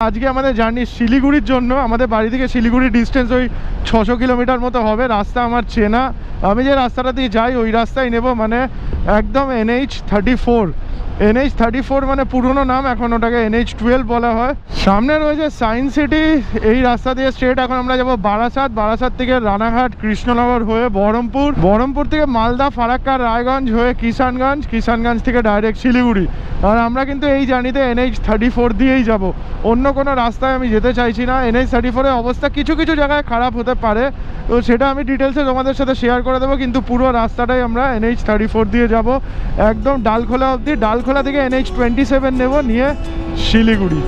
আজকে আমাদের জার্নি শিলিগুড়ির জন্য। আমাদের বাড়ি থেকে শিলিগুড়ির ডিস্টেন্স ওই 600 কিলোমিটার মতো হবে। রাস্তা আমার চেনা, আমি যে রাস্তাটা দিয়ে যাই ওই রাস্তায় নেব, মানে একদম NH34 মানে পুরনো নাম, এখন ওটাকে NH12 বলা হয়। সামনে রয়েছে সায়েন্স সিটি, এই রাস্তা দিয়ে স্ট্রেট এখন আমরা যাবো বারাসাত থেকে রানাঘাট, কৃষ্ণনগর হয়ে বহরমপুর থেকে মালদা, ফারাক্কা, রায়গঞ্জ হয়ে কিষানগঞ্জ থেকে ডাইরেক্ট শিলিগুড়ি। আর আমরা কিন্তু এই জার্নিতে NH34 দিয়েই যাব, অন্য কোনো রাস্তায় আমি যেতে চাইছি না। NH34 এর অবস্থা কিছু কিছু জায়গায় খারাপ হতে পারে, তো সেটা আমি ডিটেলসে তোমাদের সাথে শেয়ার করে দেবো, কিন্তু পুরো রাস্তাটাই আমরা NH34 দিয়ে যাব একদম ডালখোলা অবধি। ডালখোলা থেকে NH27 নেব, নিয়ে শিলিগুড়ি।